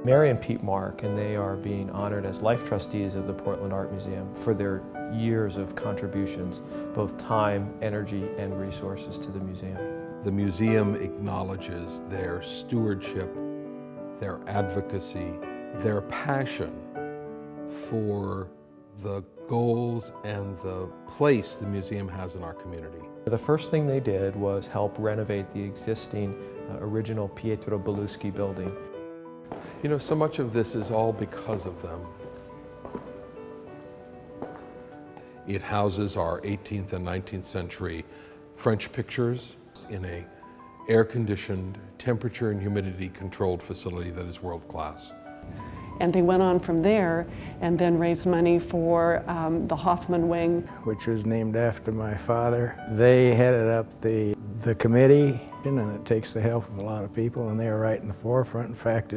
Mary and Pete Mark, and they are being honored as life trustees of the Portland Art Museum for their years of contributions, both time, energy, and resources to the museum. The museum acknowledges their stewardship, their advocacy, their passion for the goals and the place the museum has in our community. The first thing they did was help renovate the existing original Pietro Belluschi building. You know, so much of this is all because of them. It houses our 18th and 19th century French pictures in a air-conditioned, temperature and humidity controlled facility that is world-class. And they went on from there and then raised money for the Hoffman Wing, which was named after my father. They headed up the committee, and it takes the help of a lot of people, and they were right in the forefront. In fact,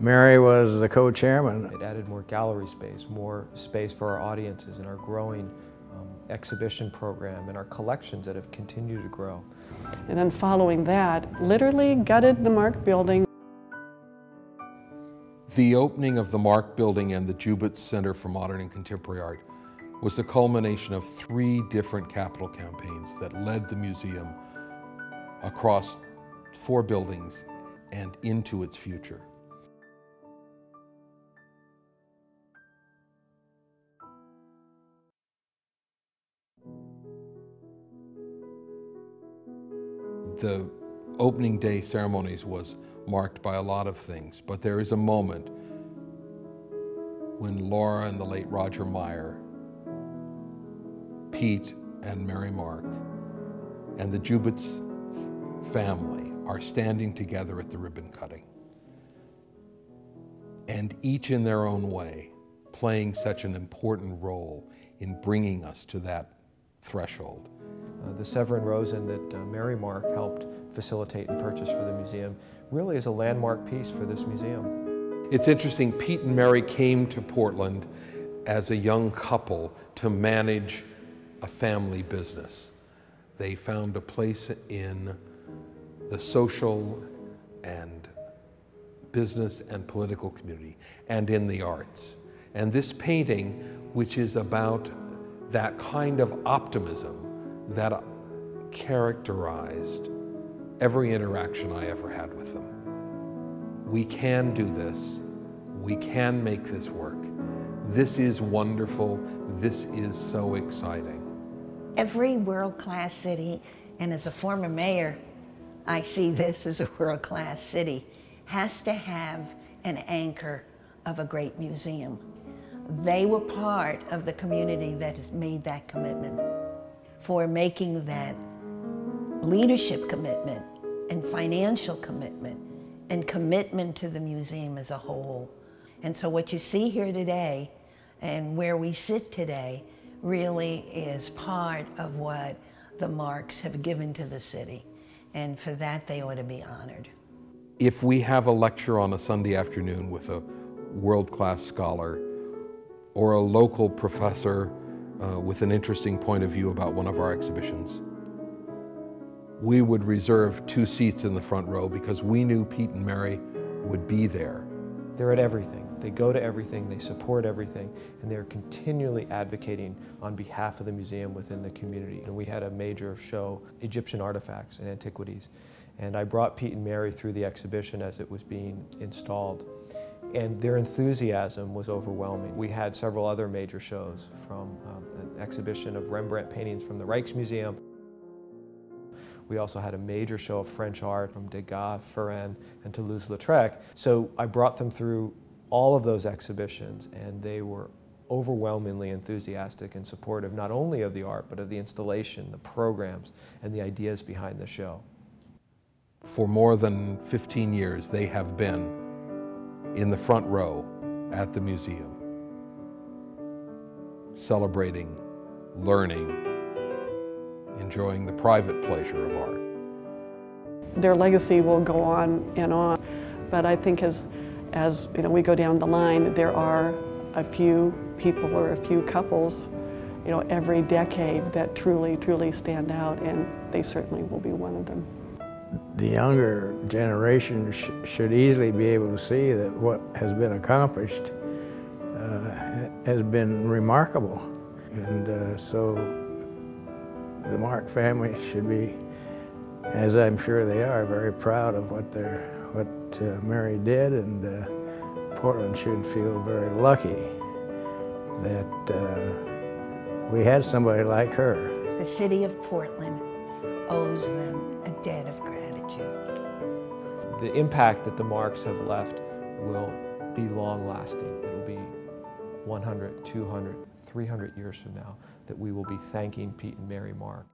Mary was the co-chairman. It added more gallery space, more space for our audiences and our growing exhibition program and our collections that have continued to grow. And then following that, literally gutted the Mark building. The opening of the Mark Building and the Jubitz Center for Modern and Contemporary Art was the culmination of 3 different capital campaigns that led the museum across 4 buildings and into its future. The opening day ceremonies was marked by a lot of things, but there is a moment when Laura and the late Roger Meyer, Pete and Mary Mark, and the Jubitz family are standing together at the ribbon cutting. And each in their own way, playing such an important role in bringing us to that threshold. The Severin Rosen that Mary Mark helped facilitate and purchase for the museum really is a landmark piece for this museum. It's interesting, Pete and Mary came to Portland as a young couple to manage a family business. They found a place in the social and business and political community and in the arts. And this painting, which is about that kind of optimism that characterized every interaction I ever had with them. We can do this. We can make this work. This is wonderful. This is so exciting. Every world-class city, and as a former mayor, I see this as a world-class city, has to have an anchor of a great museum. They were part of the community that has made that commitment. For making that leadership commitment and financial commitment and commitment to the museum as a whole. And so what you see here today and where we sit today really is part of what the Marks have given to the city. And for that, they ought to be honored. If we have a lecture on a Sunday afternoon with a world-class scholar or a local professor with an interesting point of view about one of our exhibitions, we would reserve 2 seats in the front row because we knew Pete and Mary would be there. They're at everything. They go to everything, they support everything, and they're continually advocating on behalf of the museum within the community. And we had a major show, Egyptian artifacts and antiquities, and I brought Pete and Mary through the exhibition as it was being installed. And their enthusiasm was overwhelming. We had several other major shows, from an exhibition of Rembrandt paintings from the Rijksmuseum. We also had a major show of French art from Degas, Ferran, and Toulouse-Lautrec. So I brought them through all of those exhibitions, and they were overwhelmingly enthusiastic and supportive not only of the art, but of the installation, the programs, and the ideas behind the show. For more than 15 years, they have been in the front row at the museum, celebrating, learning, enjoying the private pleasure of art. Their legacy will go on and on, but I think as you know, we go down the line, there are a few people or a few couples, you know, every decade that truly stand out, and they certainly will be one of them. the younger generation should easily be able to see that what has been accomplished has been remarkable. And so the Mark family should be, as I'm sure they are, very proud of what Mary did, and Portland should feel very lucky that we had somebody like her. The city of Portland owes them a debt of gratitude. The impact that the Marks have left will be long-lasting. It will be 100, 200, 300 years from now that we will be thanking Pete and Mary Mark.